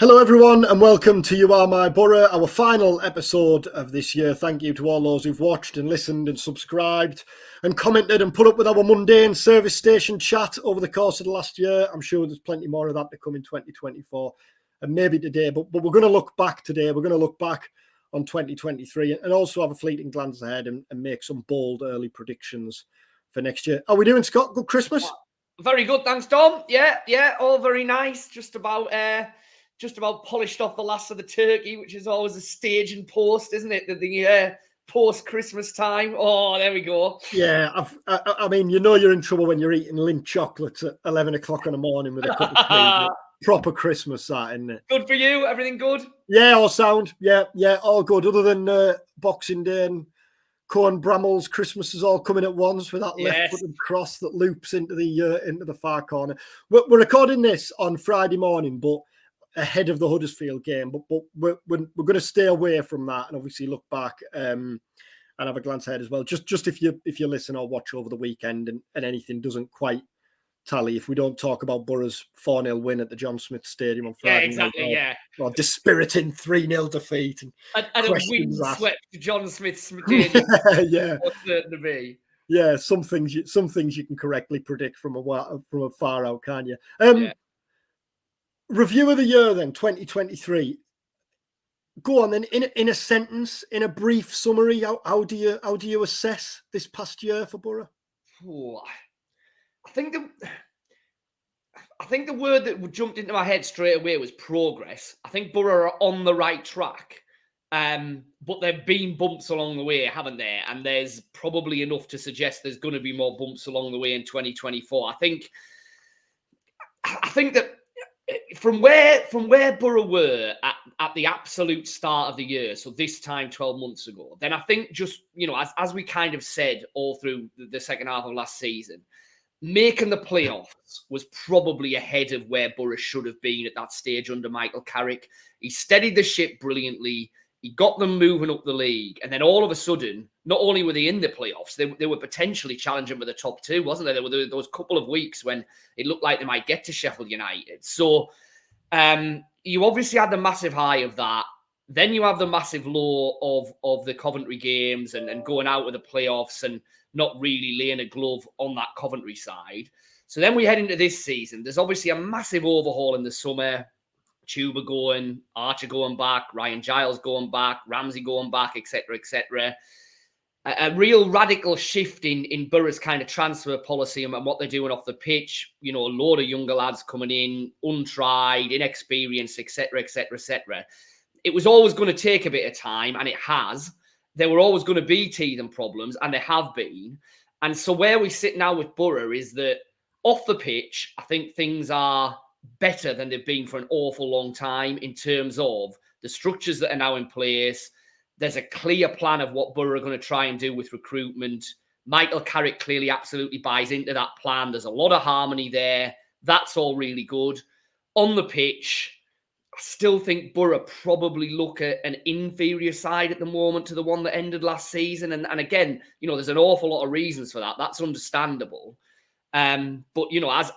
Hello everyone and welcome to You Are My Boro, our final episode of this year. Thank you to all those who've watched and listened and subscribed and commented and put up with our mundane service station chat over the course of the last year. I'm sure there's plenty more of that to come in 2024 and maybe today, but we're going to look back today. We're going to look back on 2023 and also have a fleeting glance ahead and make some bold early predictions for next year. How are we doing, Scott? Good Christmas? Very good, thanks, Dom. Yeah, all very nice. Just about polished off the last of the turkey, which is always a stage and post, isn't it? The post-Christmas time. Oh, there we go. Yeah, I mean, you know you're in trouble when you're eating Lindt chocolates at 11 o'clock in the morning with a cup of tea. Proper Christmas, that, isn't it? Good for you? Everything good? Yeah, all sound. Yeah, all good. Other than Boxing Day and Cohen Bramall's Christmas is all coming at once with that left-footed cross that loops into the far corner. We're recording this on Friday morning, but ahead of the Huddersfield game, but we're going to stay away from that and obviously look back and have a glance ahead as well. Just if you listen or watch over the weekend and anything doesn't quite tally, if we don't talk about Boro's 4-0 win at the John Smith Stadium on Friday, or dispiriting 3-0 defeat and a windswept John Smith Stadium, yeah, certain to be. Yeah, some things you can correctly predict from a far out, can't you? Review of the year then, 2023. Go on then, in a sentence, in a brief summary, how do you assess this past year for Boro? I think the word that jumped into my head straight away was progress. I think Boro are on the right track, but there've been bumps along the way, haven't there? And there's probably enough to suggest there's going to be more bumps along the way in 2024. I think that from where Boro were at the absolute start of the year, so this time 12 months ago, then I think just, as we kind of said all through the second half of last season, making the playoffs was probably ahead of where Boro should have been at that stage under Michael Carrick. He steadied the ship brilliantly. He got them moving up the league. And then all of a sudden, not only were they in the playoffs, they were potentially challenging for the top two, wasn't there? There were those couple of weeks when it looked like they might get to Sheffield United. So you obviously had the massive high of that. Then you have the massive low of the Coventry games and going out with the playoffs and not really laying a glove on that Coventry side. So then we head into this season. There's obviously a massive overhaul in the summer. Tuba going, Archer going back, Ryan Giles going back, Ramsey going back, etc., etc. A real radical shift in Boro's kind of transfer policy and what they're doing off the pitch. A load of younger lads coming in, untried, inexperienced, etc., etc., etc. It was always going to take a bit of time, and it has. There were always going to be teething problems, and there have been. And so where we sit now with Boro is that off the pitch, I think things are better than they've been for an awful long time in terms of the structures that are now in place. There's a clear plan of what Boro are going to try and do with recruitment. Michael Carrick clearly absolutely buys into that plan. There's a lot of harmony there. That's all really good. On the pitch, I still think Boro probably look at an inferior side at the moment to the one that ended last season. And again, there's an awful lot of reasons for that. That's understandable. But,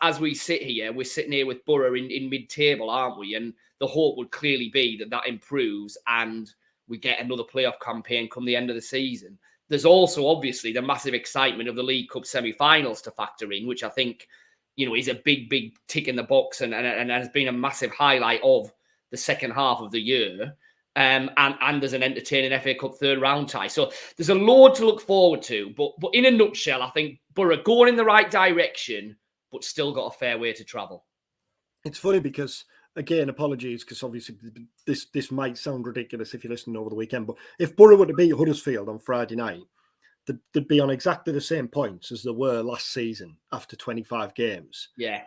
as we sit here, we're sitting here with Boro in mid-table, aren't we? And the hope would clearly be that improves and we get another playoff campaign come the end of the season. There's also, obviously, the massive excitement of the League Cup semi-finals to factor in, which I think, is a big, big tick in the box and has been a massive highlight of the second half of the year. And there's an entertaining FA Cup third round tie. So there's a load to look forward to. But in a nutshell, I think Boro going in the right direction, but still got a fair way to travel. It's funny because, again, apologies, because obviously this might sound ridiculous if you're listening over the weekend, but if Boro were to beat Huddersfield on Friday night, they'd be on exactly the same points as they were last season after 25 games. Yeah.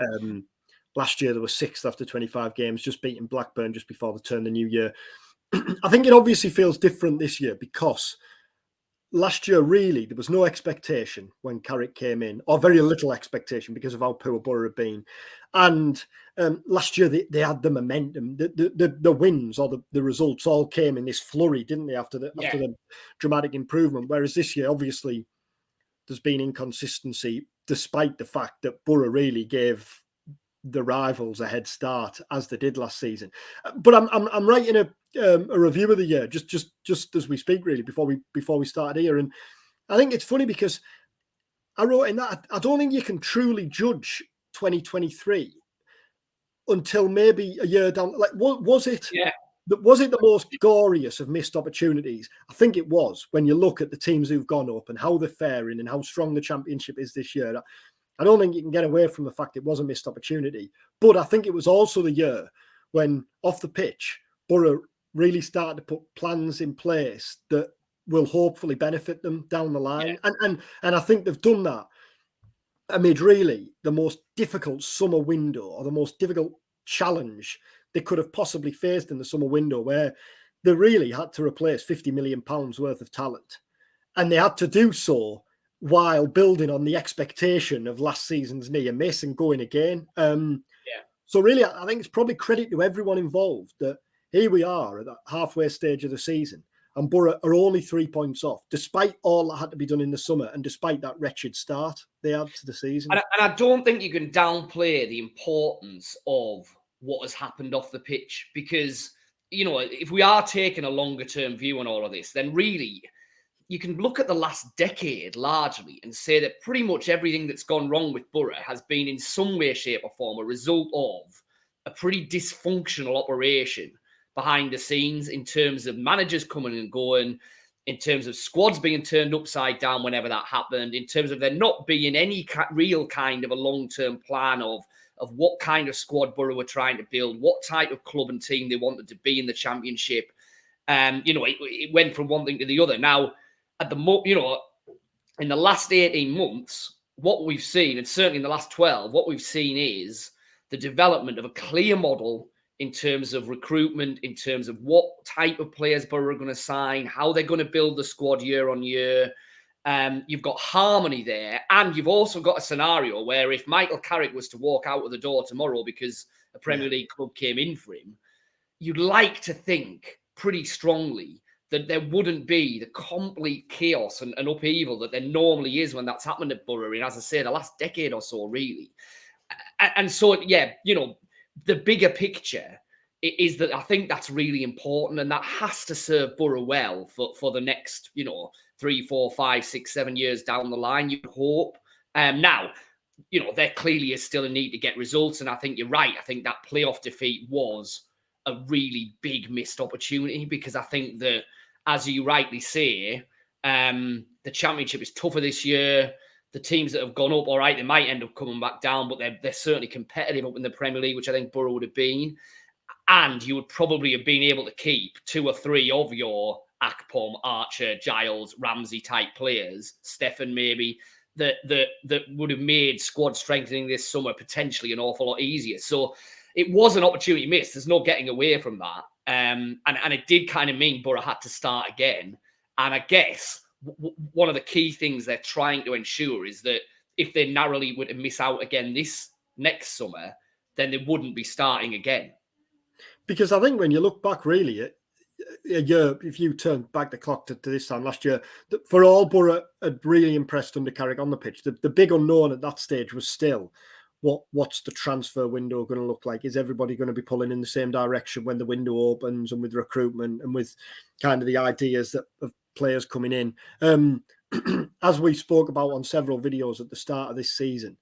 Last year, they were sixth after 25 games, just beating Blackburn just before the turn of the new year. I think it obviously feels different this year because last year, really, there was no expectation when Carrick came in, or very little expectation because of how poor Boro had been. And last year, they had the momentum. The wins or the results all came in this flurry, didn't they, after the dramatic improvement. Whereas this year, obviously, there's been inconsistency, despite the fact that Boro really gave the rivals a head start as they did last season. But I'm writing a review of the year just as we speak, really, before we started here, and I think it's funny because I wrote in that I don't think you can truly judge 2023 until maybe a year down. Like, was it? Yeah. Was it the most glorious of missed opportunities? I think it was, when you look at the teams who've gone up and how they're faring and how strong the championship is this year. I don't think you can get away from the fact it was a missed opportunity. But I think it was also the year when, off the pitch, Boro really started to put plans in place that will hopefully benefit them down the line. Yeah. And I think they've done that amid really the most difficult summer window, or the most difficult challenge they could have possibly faced in the summer window, where they really had to replace £50 million worth of talent. And they had to do so while building on the expectation of last season's near miss and going again. So really, I think it's probably credit to everyone involved that here we are at that halfway stage of the season, and Boro are only 3 points off, despite all that had to be done in the summer and despite that wretched start they had to the season. And I don't think you can downplay the importance of what has happened off the pitch, because, you know, if we are taking a longer term view on all of this, then really you can look at the last decade largely and say that pretty much everything that's gone wrong with Boro has been in some way, shape or form a result of a pretty dysfunctional operation behind the scenes, in terms of managers coming and going, in terms of squads being turned upside down whenever that happened, in terms of there not being any real kind of a long-term plan of what kind of squad Boro were trying to build, what type of club and team they wanted to be in the championship. You know, it went from one thing to the other. Now, at the you know, in the last 18 months, what we've seen, and certainly in the last 12, what we've seen is the development of a clear model in terms of recruitment, in terms of what type of players Boro are going to sign, how they're going to build the squad year on year. You've got harmony there, and you've also got a scenario where if Michael Carrick was to walk out of the door tomorrow because a Premier League club came in for him, you'd like to think pretty strongly that there wouldn't be the complete chaos and upheaval that there normally is when that's happened at Boro in, as I say, the last decade or so, really. And so, yeah, you know, the bigger picture is that I think that's really important, and that has to serve Boro well for the next, you know, 3, 4, 5, 6, 7 years down the line, you'd hope. Now, you know, there clearly is still a need to get results, and I think you're right. I think that playoff defeat was a really big missed opportunity, because I think that, as you rightly say, the championship is tougher this year. The teams that have gone up, all right, they might end up coming back down, but they're certainly competitive up in the Premier League, which I think Boro would have been. And you would probably have been able to keep 2 or 3 of your Akpom, Archer, Giles, Ramsey type players, Stefan maybe, that would have made squad strengthening this summer potentially an awful lot easier. So it was an opportunity missed. There's no getting away from that. And it did kind of mean Boro had to start again. And I guess one of the key things they're trying to ensure is that if they narrowly were to miss out again this next summer, then they wouldn't be starting again. Because I think when you look back, really, a year, if you turn back the clock to this time last year, for all, Boro had really impressed under Carrick on the pitch. The big unknown at that stage was still what's the transfer window going to look like? Is everybody going to be pulling in the same direction when the window opens, and with recruitment and with kind of the ideas of players coming in? As we spoke about on several videos at the start of this season,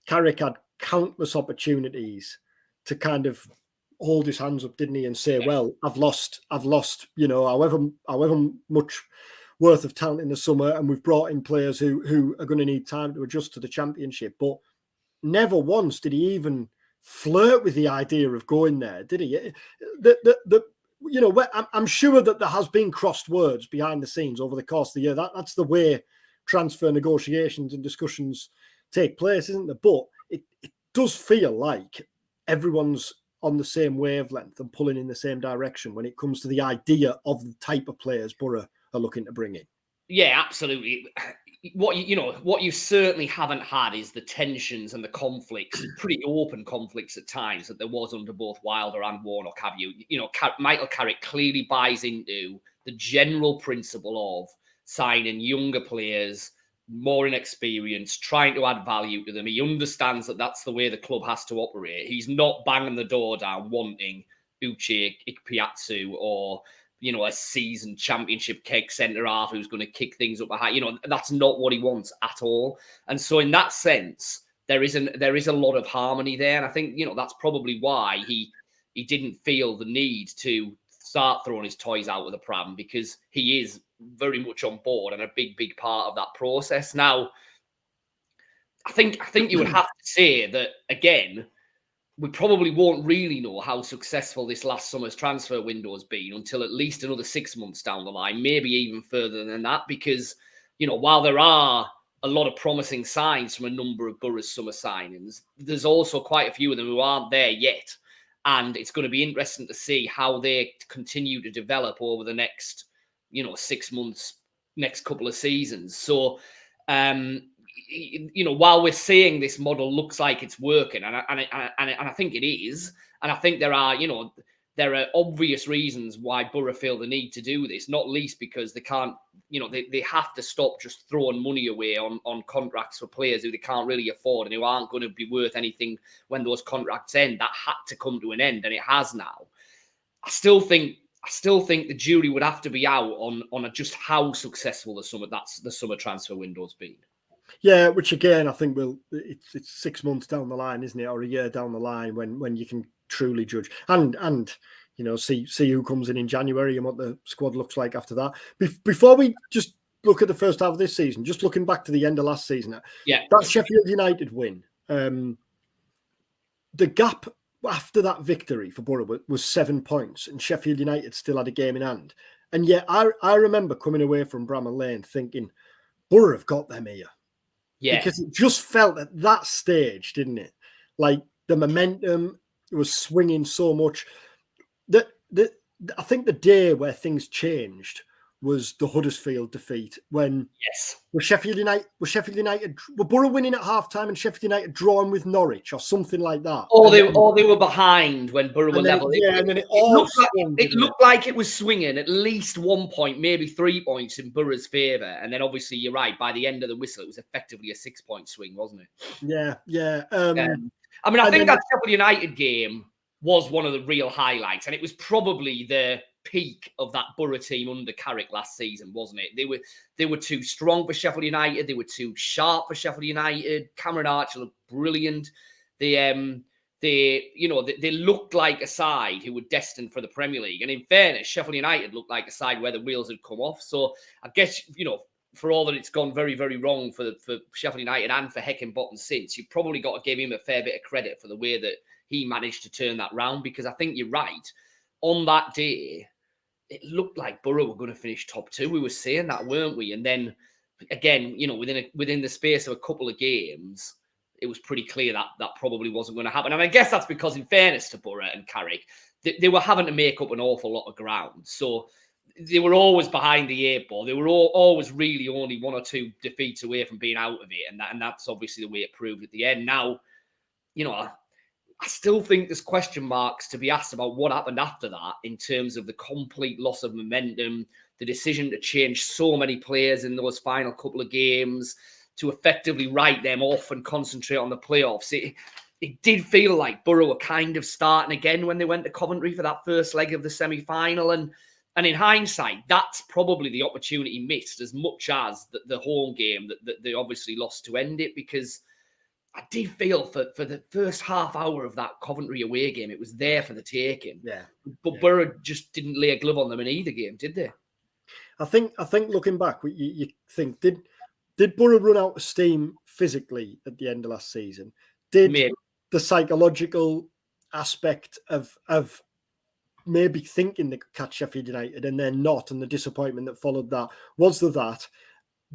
Carrick had countless opportunities to kind of hold his hands up, didn't he, and say, well, I've lost, you know, however much worth of talent in the summer, and we've brought in players who are going to need time to adjust to the championship. But never once did he even flirt with the idea of going there, did he? You know, I'm sure that there has been crossed words behind the scenes over the course of the year. That's the way transfer negotiations and discussions take place, isn't there? But it does feel like everyone's on the same wavelength and pulling in the same direction when it comes to the idea of the type of players Boro are looking to bring in. Yeah, absolutely. What you certainly haven't had is the tensions and the conflicts, pretty open conflicts at times, that there was under both Wilder and Warnock. Have you? You know, Michael Carrick clearly buys into the general principle of signing younger players more inexperienced, trying to add value to them. He understands that that's the way the club has to operate. He's not banging the door down wanting Uche Ikpeazu or, a seasoned championship kick centre-half who's going to kick things up high. That's not what he wants at all. And so in that sense, there is a lot of harmony there. And I think, that's probably why he didn't feel the need to start throwing his toys out with the pram, because he is very much on board and a big, big part of that process. Now, I think you would have to say that, again, we probably won't really know how successful this last summer's transfer window has been until at least another 6 months down the line, maybe even further than that, because, while there are a lot of promising signs from a number of Borough's summer signings, there's also quite a few of them who aren't there yet. And it's going to be interesting to see how they continue to develop over the next, 6 months, next couple of seasons. So, while we're saying this model looks like it's working, and I think it is, and I think there are obvious reasons why Boro feel the need to do this, not least because they can't, they have to stop just throwing money away on contracts for players who they can't really afford and who aren't going to be worth anything when those contracts end. That had to come to an end, and it has now. I still think the jury would have to be out on just how successful the summer transfer window's been. Yeah, which again, I think it's 6 months down the line, isn't it, or a year down the line when you can truly judge and see who comes in January and what the squad looks like after that. Before we just look at the first half of this season, just looking back to the end of last season, that Sheffield United win, the gap after that victory for Boro was 7 points, and Sheffield United still had a game in hand. And yet, I remember coming away from Bramall Lane thinking, Boro have got them here. Yeah. Because it just felt at that stage, didn't it? Like the momentum was swinging so much. I think the day where things changed was the Huddersfield defeat when Sheffield United were Boro winning at halftime and Sheffield United drawing with Norwich or something like that. Or they were behind when Boro were level. And then it looked like it was swinging at least 1 point, maybe 3 points in Boro's favour. And then obviously you're right, by the end of the whistle, it was effectively a 6 point swing, wasn't it? Yeah. I think that Sheffield United game was one of the real highlights, and it was probably the peak of that Boro team under Carrick last season, wasn't it? They were too strong for Sheffield United. They were too sharp for Sheffield United. Cameron Archer looked brilliant. They looked like a side who were destined for the Premier League. And in fairness, Sheffield United looked like a side where the wheels had come off. So I guess, for all that it's gone very, very wrong for Sheffield United and for Heckingbottom since, you've probably got to give him a fair bit of credit for the way that he managed to turn that round, because I think you're right. On that day, it looked like Boro were going to finish top two. We were saying that, weren't we? And then again, within the space of a couple of games, it was pretty clear that probably wasn't going to happen. And I guess that's because, in fairness to Boro and Carrick, they were having to make up an awful lot of ground. So they were always behind the 8 ball. They were always really only 1 or 2 defeats away from being out of it. And that's obviously the way it proved at the end. Now, I still think there's question marks to be asked about what happened after that in terms of the complete loss of momentum, the decision to change so many players in those final couple of games, to effectively write them off and concentrate on the playoffs. It did feel like Boro were kind of starting again when they went to Coventry for that first leg of the semi-final. And in hindsight, that's probably the opportunity missed as much as the home game that they obviously lost to end it, because I did feel for the first half hour of that Coventry away game, it was there for the taking. Yeah. But Boro just didn't lay a glove on them in either game, did they? I think looking back, you think, did Boro run out of steam physically at the end of last season? Did the psychological aspect of maybe thinking they could catch Sheffield United and then not, and the disappointment that followed that, was there that?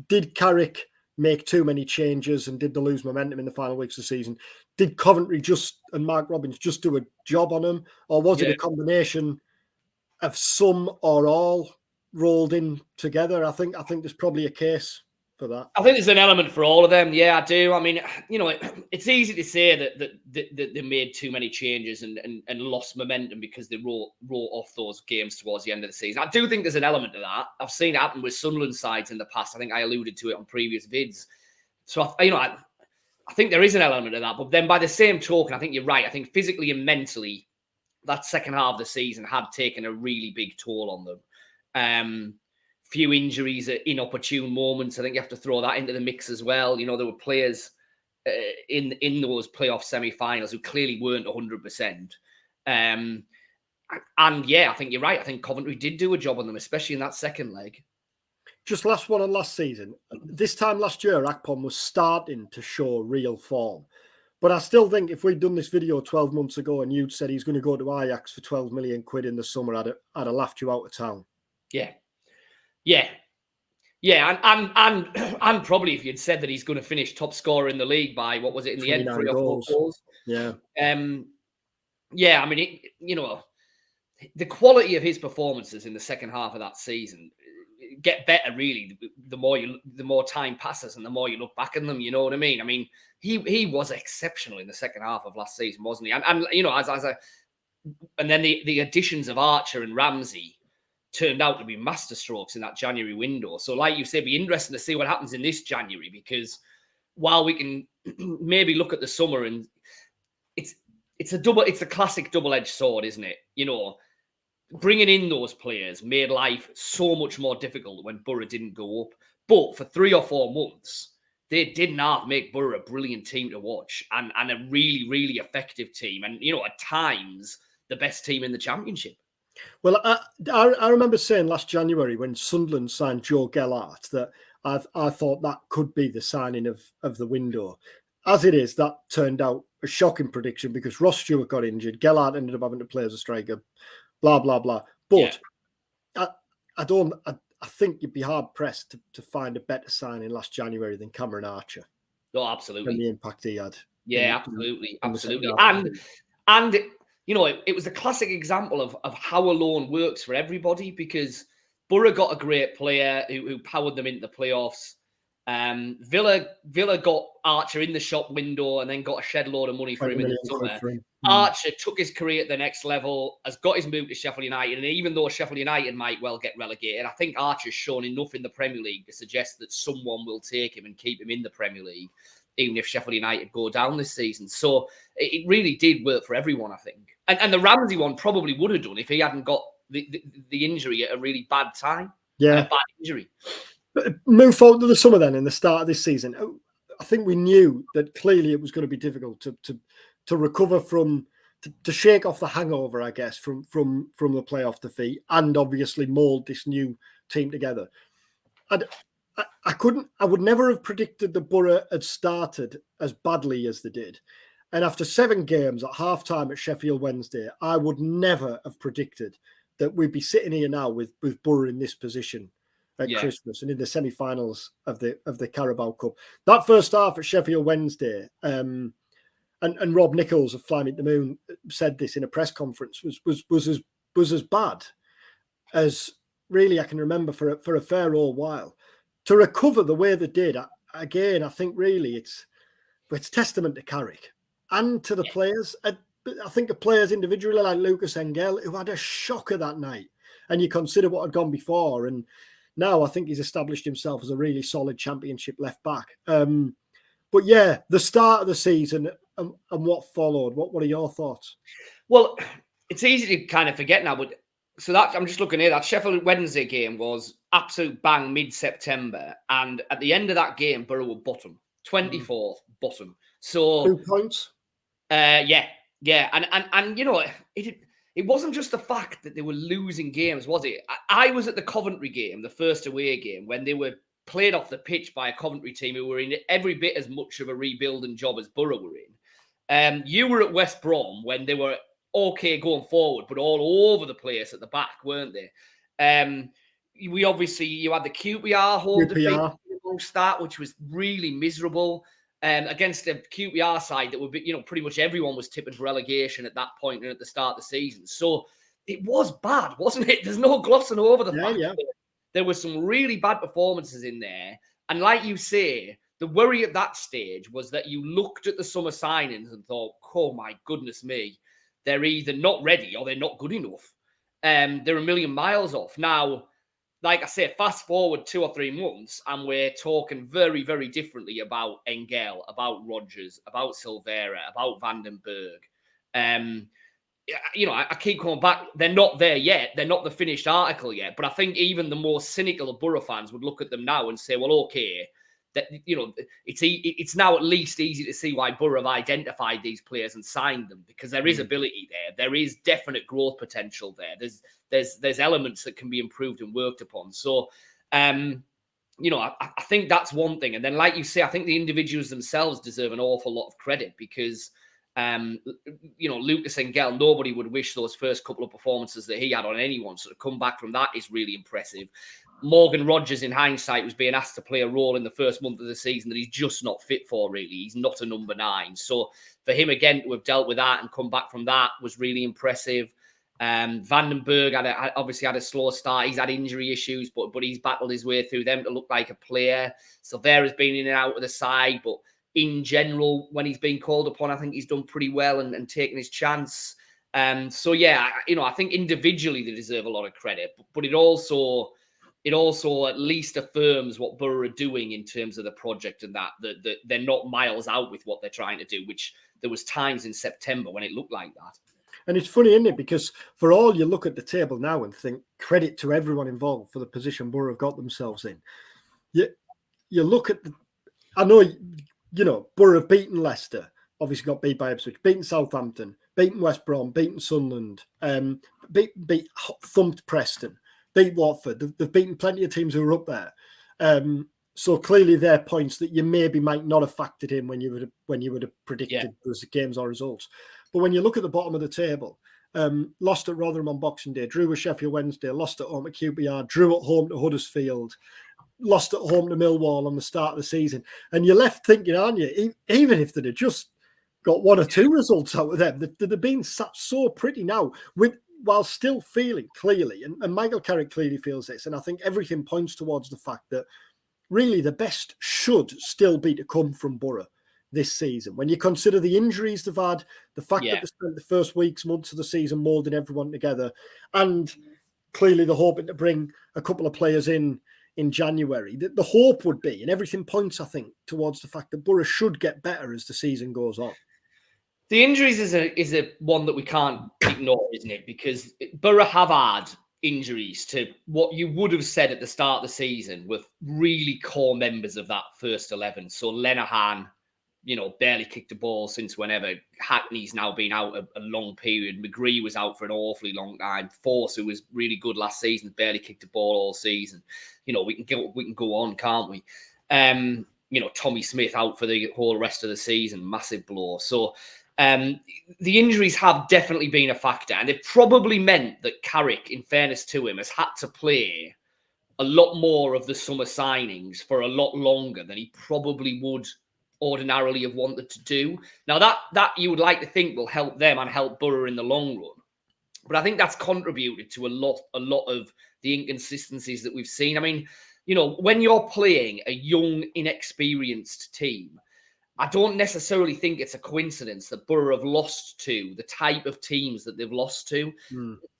Did Carrick make too many changes, and did they lose momentum in the final weeks of the season? Did Coventry and Mark Robbins just do a job on them, or was it a combination of some or all rolled in together? I think there's probably a case for that. I think there's an element for all of them. Yeah, I do. I mean, it's easy to say that they made too many changes and lost momentum because they wrote off those games towards the end of the season. I do think there's an element to that. I've seen it happen with Sunderland sides in the past. I think I alluded to it on previous vids. So, I think there is an element of that. But then by the same token, I think you're right. I think physically and mentally, that second half of the season had taken a really big toll on them. Few injuries at inopportune moments. I think you have to throw that into the mix as well. There were players in those playoff semi-finals who clearly weren't 100%. And yeah, I think you're right. I think Coventry did do a job on them, especially in that second leg. Just last one on last season. This time last year, Akpom was starting to show real form. But I still think if we'd done this video 12 months ago and you'd said he's going to go to Ajax for 12 million quid in the summer, I'd have laughed you out of town. Yeah, and probably if you'd said that he's going to finish top scorer in the league by, what was it, in the end, 3 or 4 goals. Yeah. I mean, the quality of his performances in the second half of that season get better, really, the more time passes and the more you look back at them, you know what I mean? I mean, he was exceptional in the second half of last season, wasn't he? And then the additions of Archer and Ramsey turned out to be masterstrokes in that January window. So like you say, it'd be interesting to see what happens in this January, because while we can maybe look at the summer and it's a classic double-edged sword, isn't it? Bringing in those players made life so much more difficult when Boro didn't go up. But for 3 or 4 months, they did not make Boro a brilliant team to watch and a really, really effective team. And, at times, the best team in the Championship. Well, I remember saying last January when Sunderland signed Joe Gellart that I thought that could be the signing of the window. As it is, that turned out a shocking prediction because Ross Stewart got injured. Gellart ended up having to play as a striker, blah, blah, blah. But yeah. I think you'd be hard-pressed to find a better signing last January than Cameron Archer. Oh, absolutely. And the impact he had. Yeah, absolutely. And it was a classic example of how a loan works for everybody, because Boro got a great player who powered them into the playoffs. Villa got Archer in the shop window and then got a shed load of money for him in the summer. Archer took his career to the next level, has got his move to Sheffield United, and even though Sheffield United might well get relegated, I think Archer's shown enough in the Premier League to suggest that someone will take him and keep him in the Premier League, even if Sheffield United go down this season. So it really did work for everyone, I think. And the Ramsey one probably would have done if he hadn't got the injury at a really bad time. Yeah. A bad injury. Move forward to the summer then, in the start of this season. I think we knew that clearly it was going to be difficult to recover from, to shake off the hangover, I guess, from the playoff defeat, and obviously mould this new team together. I would never have predicted that Boro had started as badly as they did. And after 7 games at half-time at Sheffield Wednesday, I would never have predicted that we'd be sitting here now with Boro in this position at Christmas and in the semi-finals of the Carabao Cup. That first half at Sheffield Wednesday, and Rob Nichols of Fly Me to the Moon said this in a press conference, was as bad as really I can remember for a fair old while. To recover the way they did, again, I think really it's testament to Carrick and to the players. I think the players individually, like Lucas Engel, who had a shocker that night, and you consider what had gone before, and now I think he's established himself as a really solid Championship left back. But yeah, the start of the season and what followed, what are your thoughts? Well, it's easy to kind of forget now, but so that I'm just looking here, that Sheffield Wednesday game was absolute bang mid-September. And at the end of that game, Boro were bottom, 24th bottom. So 2 points. Yeah. And it wasn't just the fact that they were losing games, was it? I was at the Coventry game, the first away game, when they were played off the pitch by a Coventry team who were in every bit as much of a rebuilding job as Boro were in. You were at West Brom when they were okay going forward, but all over the place at the back, weren't they? You had the QPR home defeat start, which was really miserable. Against a QPR side that would be, pretty much everyone was tipping for relegation at that point and at the start of the season. So it was bad, wasn't it? There's no glossing over the fact that there were some really bad performances in there. And like you say, the worry at that stage was that you looked at the summer signings and thought, oh my goodness me, they're either not ready or they're not good enough. They're a million miles off. Now, like I say, fast forward 2 or 3 months, and we're talking very, very differently about Engel, about Rodgers, about Silvera, about Vandenberg. I keep coming back. They're not there yet. They're not the finished article yet. But I think even the more cynical of Boro fans would look at them now and say, well, okay, that it's now at least easy to see why Boro have identified these players and signed them, because there is ability there. There is definite growth potential there. There's elements that can be improved and worked upon. So, I think that's one thing. And then, like you say, I think the individuals themselves deserve an awful lot of credit, because Lucas Engel, nobody would wish those first couple of performances that he had on anyone. So to come back from that is really impressive. Morgan Rodgers, in hindsight, was being asked to play a role in the first month of the season that he's just not fit for, really. He's not a number 9. So for him, again, to have dealt with that and come back from that was really impressive. Vandenberg obviously had a slow start. He's had injury issues, but he's battled his way through them to look like a player. Silvera's been in and out of the side, but in general, when he's been called upon, I think he's done pretty well and taken his chance. I think individually they deserve a lot of credit, but it also at least affirms what Boro are doing in terms of the project, and that they're not miles out with what they're trying to do, which there was times in September when it looked like that. And it's funny, isn't it? Because for all you look at the table now and think credit to everyone involved for the position Boro have got themselves in. You look at I know, Boro have beaten Leicester, obviously got beat by Ipswich, beaten Southampton, beaten West Brom, beaten Sunderland, thumped Preston, beat Watford. They've beaten plenty of teams who are up there. So clearly they're points that you maybe might not have factored in when you would have predicted those games or results. But when you look at the bottom of the table, lost at Rotherham on Boxing Day, drew with Sheffield Wednesday, lost at home at QPR, drew at home to Huddersfield, lost at home to Millwall on the start of the season. And you're left thinking, aren't you, even if they'd have just got 1 or 2 results out of them, they'd have been sat so pretty now, while still feeling clearly, and Michael Carrick clearly feels this, and I think everything points towards the fact that really the best should still be to come from Boro this season. When you consider the injuries they've had, the fact that they spent the first weeks, months of the season moulding everyone together, and clearly they're hoping to bring a couple of players in January, the hope would be, and everything points, I think, towards the fact that Boro should get better as the season goes on. The injuries is a one that we can't ignore, isn't it? Because Boro have had injuries to what you would have said at the start of the season with really core members of that first 11. So Lenihan, barely kicked a ball since whenever. Hackney's now been out a long period. McGree was out for an awfully long time. Force, who was really good last season, barely kicked a ball all season. We can go on, can't we? Tommy Smith out for the whole rest of the season, massive blow. So the injuries have definitely been a factor, and it probably meant that Carrick, in fairness to him, has had to play a lot more of the summer signings for a lot longer than he probably would ordinarily have wanted to do. Now that you would like to think will help them and help Boro in the long run, but I think that's contributed to a lot of the inconsistencies that we've seen. I mean, when you're playing a young, inexperienced team, I don't necessarily think it's a coincidence that Boro have lost to the type of teams that they've lost to.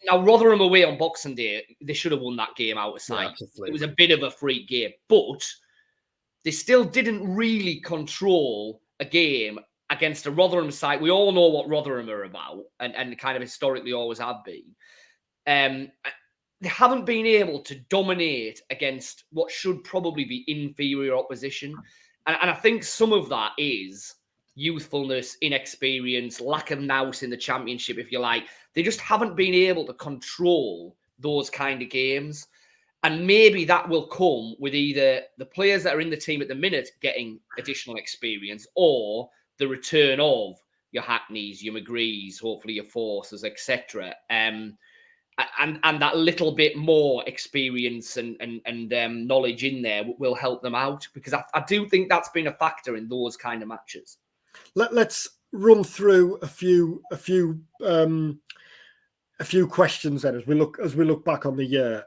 Now, Rotherham away on Boxing Day, they should have won that game out of sight. It was a bit of a freak game, but they still didn't really control a game against a Rotherham side. We all know what Rotherham are about, and kind of historically always have been. They haven't been able to dominate against what should probably be inferior opposition. And I think some of that is youthfulness, inexperience, lack of nous in the Championship, if you like. They just haven't been able to control those kind of games. And maybe that will come with either the players that are in the team at the minute getting additional experience, or the return of your Hackneys, your McGrees, hopefully your Forces, etc. And that little bit more experience and knowledge in there will help them out, because I do think that's been a factor in those kind of matches. Let's run through a few questions then as we look back on the year.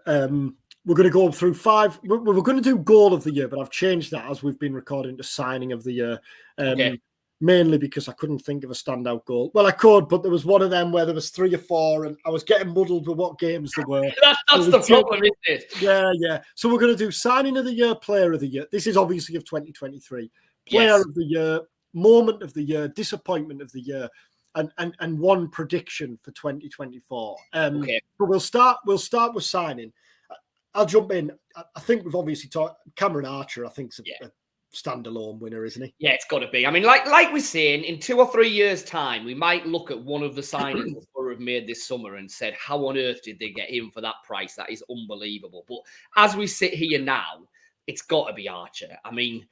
we're going to go through 5. We're going to do goal of the year, but I've changed that as we've been recording to signing of the year. Okay. Mainly because I couldn't think of a standout goal. Well, I could, but there was one of them where there was 3 or 4, and I was getting muddled with what games there were. That's the problem, isn't it? Yeah. So we're going to do signing of the year, player of the year. This is obviously of 2023. Player of the year, moment of the year, disappointment of the year, and one prediction for 2024. Okay. But we'll start with signing. I'll jump in. I think we've obviously talked Cameron Archer. I think's a standalone winner, isn't he? Yeah, it's got to be. I mean, like we're saying, in 2 or 3 years' time, we might look at one of the signings that Boro have made this summer and said, how on earth did they get him for that price? That is unbelievable. But as we sit here now, it's got to be Archer. I mean,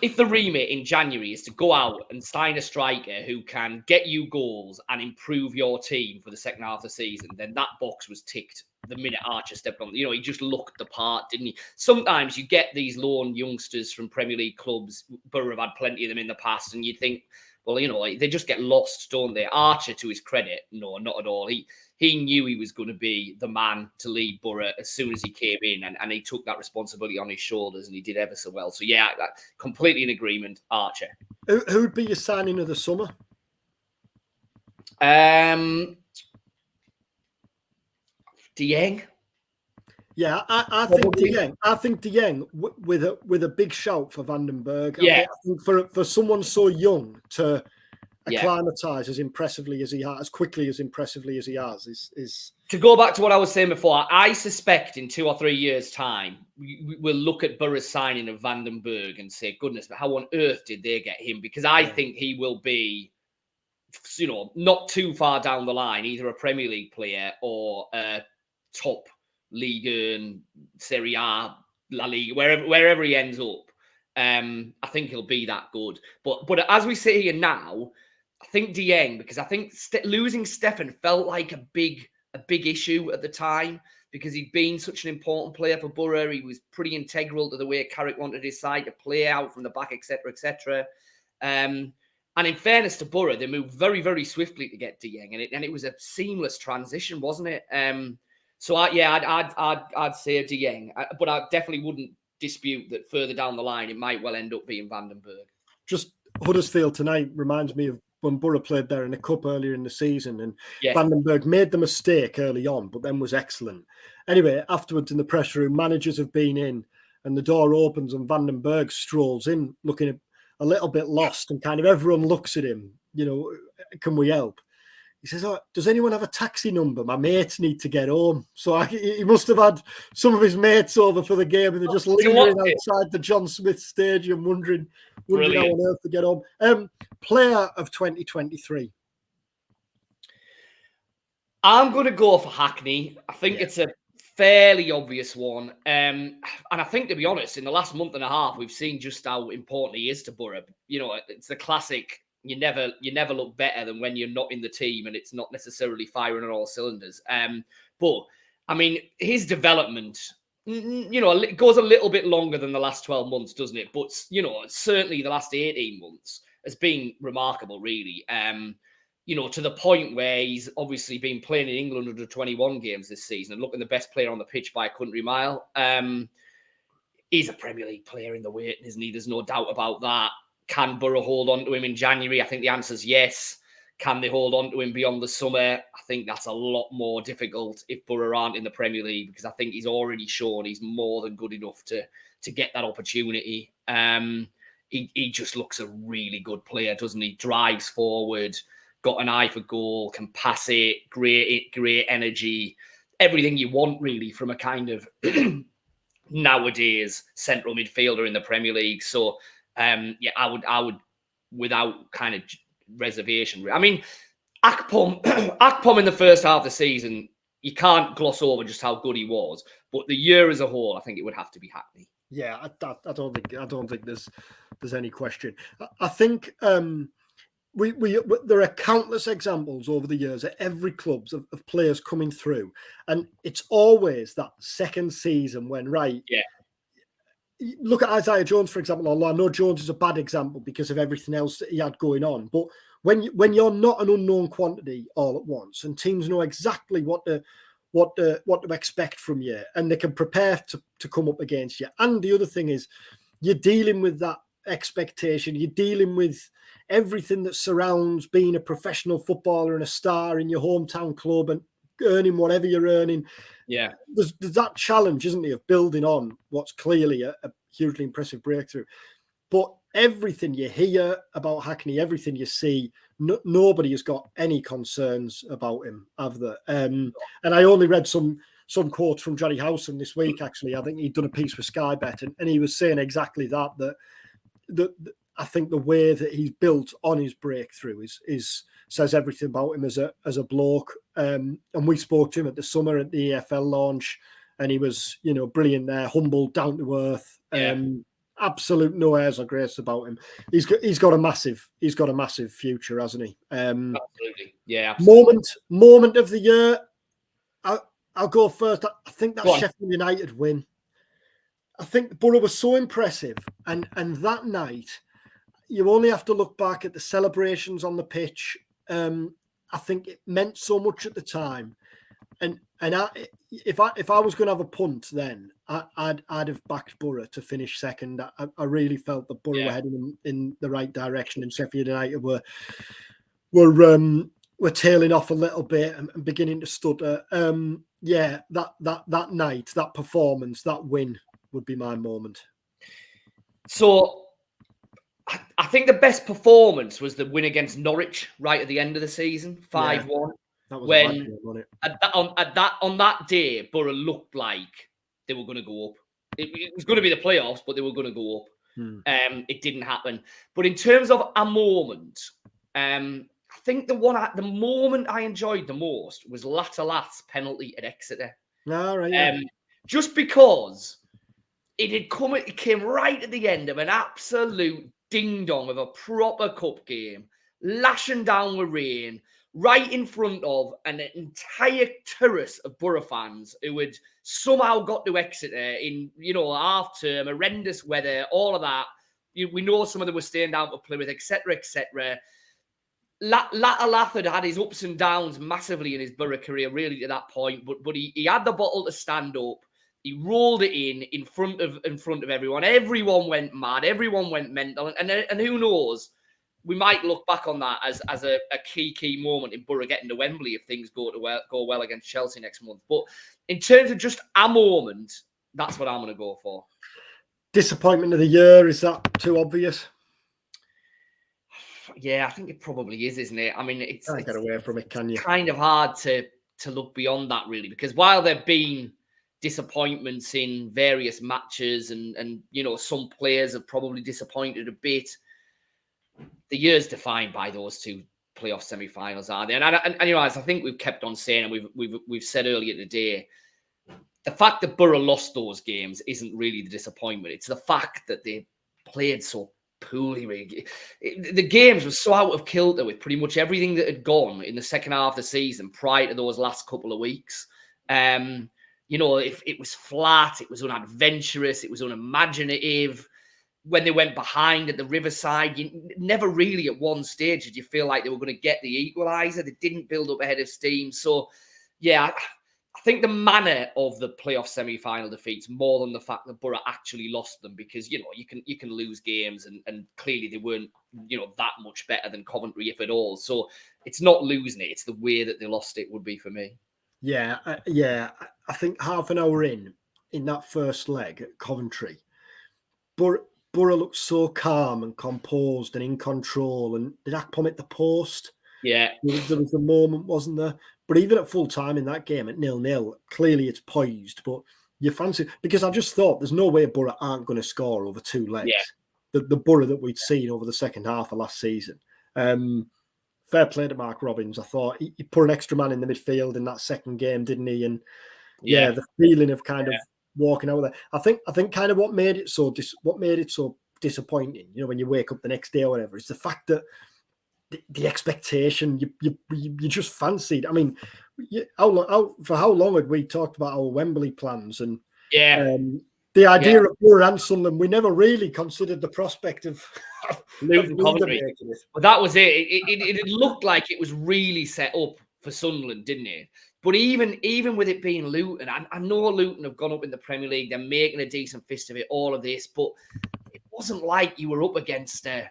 if the remit in January is to go out and sign a striker who can get you goals and improve your team for the second half of the season, then that box was ticked the minute Archer stepped on. He just looked the part, didn't he? Sometimes you get these lone youngsters from Premier League clubs. Boro have had plenty of them in the past, and you think, well, they just get lost, don't they? Archer, to his credit, no, not at all. He knew he was going to be the man to lead Boro as soon as he came in, and he took that responsibility on his shoulders, and he did ever so well. So, yeah, completely in agreement, Archer. Who would be your signing of the summer? Dieng. Yeah, I think Dieng. I think Dieng with a big shout for Vandenberg. Yeah, I think for someone so young to acclimatise as impressively as he has, as quickly as impressively as he has, is. To go back to what I was saying before, I suspect in 2 or 3 years' time, we'll look at Boro's signing of Vandenberg and say, goodness, but how on earth did they get him? Because I think he will be, not too far down the line, either a Premier League player or a top league and Serie A, La Liga, wherever he ends up. I think he'll be that good. But as we sit here now, I think Dieng, because I think losing Stefan felt like a big issue at the time, because he'd been such an important player for Boro. He was pretty integral to the way Carrick wanted his side to play out from the back, etc., etc. And in fairness to Boro, they moved very, very swiftly to get Dieng, and it was a seamless transition, wasn't it? So I'd say Dieng, but I definitely wouldn't dispute that further down the line it might well end up being Vandenberg. Just Huddersfield tonight reminds me of when Boro played there in the cup earlier in the season, and Vandenberg made the mistake early on, but then was excellent. Anyway, afterwards in the press room, managers have been in, and the door opens, and Vandenberg strolls in, looking a little bit lost, and kind of everyone looks at him. Can we help? He says, "Oh, does anyone have a taxi number? My mates need to get home." So he must have had some of his mates over for the game, and they're just lingering outside the John Smith Stadium, wondering how on earth to get home. Player of 2023. I'm going to go for Hackney. I think it's a fairly obvious one. And I think, to be honest, in the last month and a half, we've seen just how important he is to Boro. It's the classic. You never look better than when you're not in the team and it's not necessarily firing on all cylinders. But I mean, his development, it goes a little bit longer than the last 12 months, doesn't it? But certainly the last 18 months has been remarkable, really. To the point where he's obviously been playing in England under 21 games this season and looking the best player on the pitch by a country mile. He's a Premier League player in the waiting, isn't he? There's no doubt about that. Can Boro hold on to him in January? I think the answer is yes. Can they hold on to him beyond the summer? I think that's a lot more difficult if Boro aren't in the Premier League, because I think he's already shown he's more than good enough to get that opportunity. He just looks a really good player, doesn't he? Drives forward, got an eye for goal, can pass it, great energy, everything you want really from a kind of nowadays central midfielder in the Premier League. So I would without kind of reservation. I mean, Akpom in the first half of the season, you can't gloss over just how good he was. But the year as a whole, I think it would have to be Hackney. Yeah, I don't think there's any question. I think there are countless examples over the years at every club of players coming through, and it's always that second season when look at Isaiah Jones, for example, although I know Jones is a bad example because of everything else that he had going on. But when you're not an unknown quantity all at once, and teams know exactly what what to expect from you, and they can prepare to come up against you. And the other thing is, you're dealing with that expectation. You're dealing with everything that surrounds being a professional footballer and a star in your hometown club and earning whatever you're earning. Yeah, there's that challenge, isn't there, of building on what's clearly a hugely impressive breakthrough. But everything you hear about Hackney, everything you see, nobody has got any concerns about him, have they? And I only read some quotes from Johnny Howson this week, actually. I think he'd done a piece for Sky Bet, and he was saying exactly that I think the way that he's built on his breakthrough is says everything about him as a bloke. And we spoke to him at the summer at the EFL launch, and he was, brilliant there, humble, down to earth. Absolute no airs or grace about him. He's got a massive future, hasn't he? Absolutely. Yeah. Absolutely. Moment of the year. I'll go first. I think that Sheffield United win. I think Boro was so impressive, and that night, you only have to look back at the celebrations on the pitch. I think it meant so much at the time, and if I was going to have a punt, then I'd have backed Boro to finish second. I really felt that Boro were heading in the right direction, and Sheffield United were tailing off a little bit and beginning to stutter. That night, that performance, that win would be my moment. So I think the best performance was the win against Norwich right at the end of the season, 5-1. That was when on that day, Boro looked like they were going to go up. It was going to be the playoffs, but they were going to go up. It didn't happen. But in terms of a moment, I think the moment I enjoyed the most was Latterlath's penalty at Exeter. All right. Yeah. Just because it came right at the end of an absolute ding-dong of a proper cup game, lashing down with rain, right in front of an entire terrace of Boro fans who had somehow got to Exeter in, half-term, horrendous weather, all of that. We know some of them were staying down to Plymouth, etc., etc. Latterlath had his ups and downs massively in his Boro career, really, to that point, but he had the bottle to stand up. He rolled it in front of everyone. Everyone went mad. Everyone went mental. And who knows? We might look back on that as a key moment in Boro getting to Wembley if things go well against Chelsea next month. But in terms of just a moment, that's what I'm going to go for. Disappointment of the year, is that too obvious? Yeah, I think it probably is, isn't it? I mean, it's can't get away from it, can you? Kind of hard to look beyond that, really, because while there've been disappointments in various matches and some players have probably disappointed a bit, the year's defined by those two playoff semi-finals, are they? And as I think we've kept on saying, and we've said earlier today, the fact that Boro lost those games isn't really the disappointment. It's the fact that they played so poorly. Really. The games were so out of kilter with pretty much everything that had gone in the second half of the season prior to those last couple of weeks. If it was flat, it was unadventurous, it was unimaginative. When they went behind at the Riverside, you never really at one stage did you feel like they were going to get the equaliser. They didn't build up ahead of steam. So, yeah, I think the manner of the playoff semi-final defeats more than the fact that Boro actually lost them, because, you can lose games and clearly they weren't, that much better than Coventry, if at all. So it's not losing it. It's the way that they lost it would be for me. Yeah. I think half an hour in that first leg at Coventry, Boro looked so calm and composed and in control. And did Akpom hit the post? Yeah. There was a moment, wasn't there? But even at full time in that game at 0-0, clearly it's poised. But you fancy, because I just thought there's no way Boro aren't going to score over two legs. Yeah. The Boro that we'd seen over the second half of last season. Fair play to Mark Robbins. I thought he put an extra man in the midfield in that second game, didn't he? And the feeling of kind of walking out there. I think kind of what made it so disappointing, when you wake up the next day or whatever, is the fact that the expectation you just fancied. I mean, for how long had we talked about our Wembley plans and the idea of Boro and Sunderland? We never really considered the prospect of Luton Coventry. But that was it. It looked like it was really set up for Sunderland, didn't it? But even with it being Luton, I know Luton have gone up in the Premier League. They're making a decent fist of it, all of this. But it wasn't like you were up against, say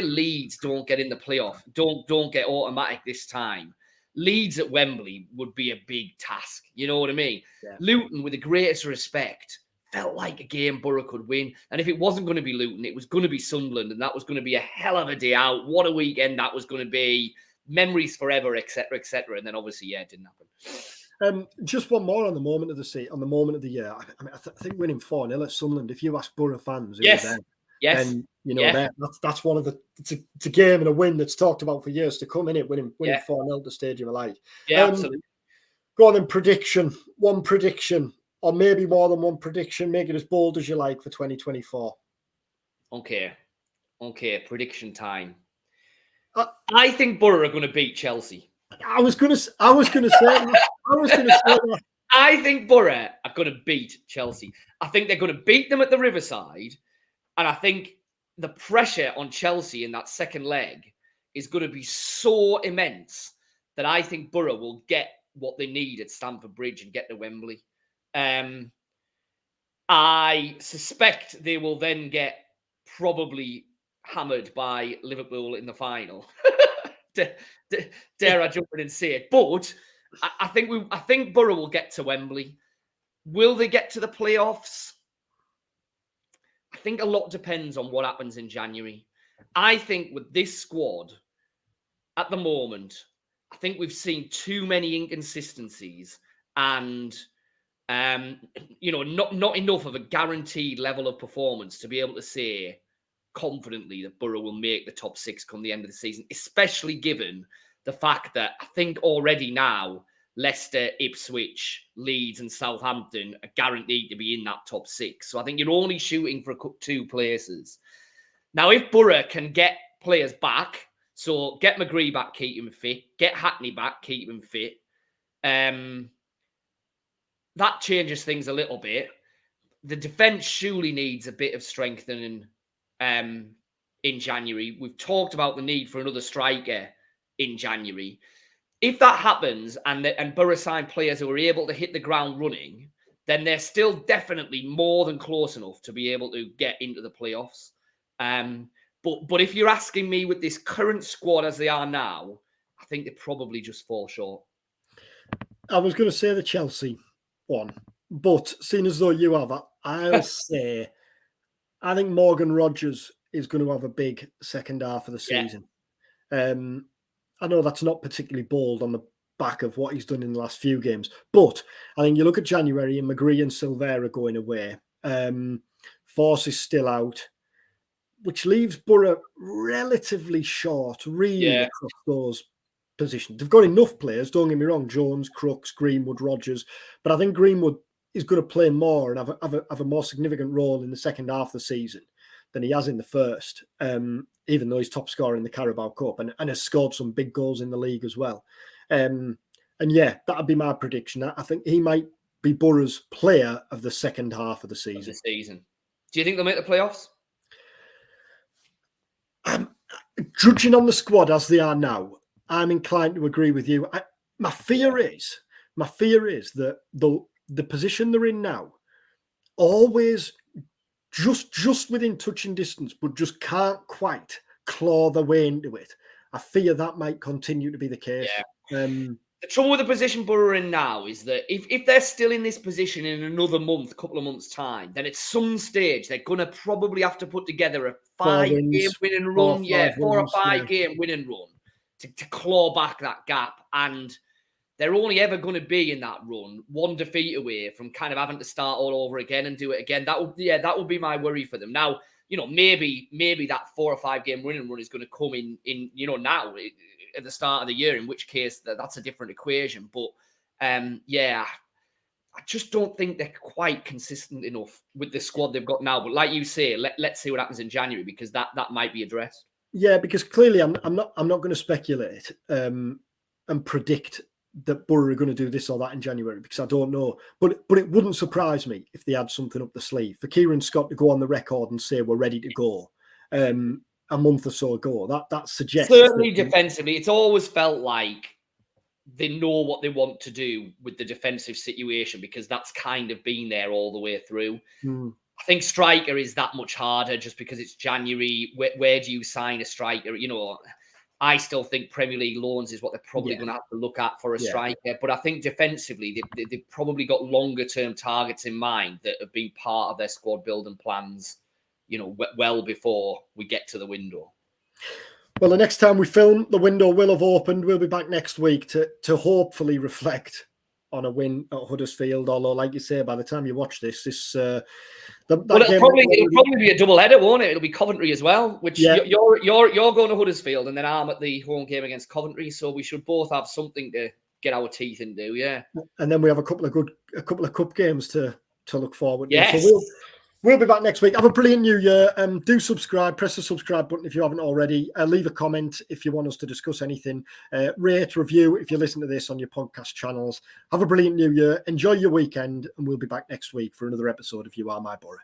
Leeds don't get in the playoff. Don't get automatic this time. Leeds at Wembley would be a big task. You know what I mean? Yeah. Luton, with the greatest respect, felt like a game Boro could win. And if it wasn't going to be Luton, it was going to be Sunderland. And that was going to be a hell of a day out. What a weekend that was going to be. Memories forever, etc., etc. And then obviously, it didn't happen. Just one more on the moment of the year. I think winning 4-0 at Sunderland, if you ask Boro fans who were there, then that's one of the it's a game and a win that's talked about for years to come, innit? Winning 4-0 at the Stadium of Light. Yeah, absolutely. Go on then, prediction. One prediction, or maybe more than one prediction. Make it as bold as you like for 2024. Okay, prediction time. I think Boro are going to beat Chelsea. I was going to say that. I think Boro are going to beat Chelsea. I think they're going to beat them at the Riverside. And I think the pressure on Chelsea in that second leg is going to be so immense that I think Boro will get what they need at Stamford Bridge and get to Wembley. I suspect they will then get probably hammered by Liverpool in the final. Dare I jump in and say it? But I think Boro will get to Wembley. Will they get to the playoffs? I think a lot depends on what happens in January. I think with this squad at the moment, I think we've seen too many inconsistencies and not enough of a guaranteed level of performance to be able to say confidently that Boro will make the top 6 come the end of the season, especially given the fact that I think already now Leicester, Ipswich, Leeds and Southampton are guaranteed to be in that top 6. So I think you're only shooting for 2 places. Now, if Boro can get players back, so get McGree back, keep him fit, get Hackney back, keep him fit, that changes things a little bit. The defence surely needs a bit of strengthening in January. We've talked about the need for another striker in January. If that happens and Boro sign players who are able to hit the ground running, then they're still definitely more than close enough to be able to get into the playoffs. But if you're asking me with this current squad as they are now, I think they probably just fall short. I was going to say the Chelsea one, but seeing as though you have, I'll say I think Morgan Rogers is going to have a big second half of the season. I know that's not particularly bold on the back of what he's done in the last few games, but I think you look at January and McGree and Silvera going away. Force is still out, which leaves Boro relatively short, really, across those positions. They've got enough players, don't get me wrong, Jones, Crooks, Greenwood, Rogers, but I think Greenwood is going to play more and have a more significant role in the second half of the season than he has in the first, even though he's top scorer in the Carabao Cup and has scored some big goals in the league as well. And yeah, that would be my prediction. I think he might be Boro's player of the second half of the season. Do you think they'll make the playoffs? Judging on the squad as they are now, I'm inclined to agree with you. My fear is that the position they're in now, always just within touching distance, but just can't quite claw their way into it. I fear that might continue to be the case. Yeah. The trouble with the position Boro are in now is that if they're still in this position in another couple of months' time, then at some stage they're going to probably have to put together a 5-game winning run. 4 or 5 game winning run to claw back that gap. And they're only ever going to be in that run one defeat away from kind of having to start all over again and do it again. That would be my worry for them. Now, maybe that 4 or 5 game winning run is going to come in now at the start of the year, in which case that's a different equation. But I just don't think they're quite consistent enough with the squad they've got now. But like you say, let's see what happens in January, because that might be addressed. Yeah, because clearly I'm not going to speculate and predict that Boro are going to do this or that in January, because I don't know. But it wouldn't surprise me if they had something up the sleeve. For Kieran Scott to go on the record and say we're ready to go a month or so ago, that suggests... Certainly defensively, it's always felt like they know what they want to do with the defensive situation, because that's kind of been there all the way through. I think striker is that much harder just because it's January. Where do you sign a striker? You know, I still think Premier League loans is what they're probably going to have to look at for a striker. But I think defensively, they've probably got longer term targets in mind that have been part of their squad building plans, you know, well before we get to the window. Well, the next time we film, the window will have opened. We'll be back next week to hopefully reflect on a win at Huddersfield. Although, like you say, by the time you watch this it'll probably be a double header, won't it? It'll be Coventry as well. Which you're going to Huddersfield, and then I'm at the home game against Coventry. So we should both have something to get our teeth into. Yeah, and then we have a couple of cup games to look forward to. Yes. So we'll be back next week. Have a brilliant new year. Do subscribe. Press the subscribe button if you haven't already. Leave a comment if you want us to discuss anything. Rate, review if you listen to this on your podcast channels. Have a brilliant new year. Enjoy your weekend, and we'll be back next week for another episode of You Are My Boro.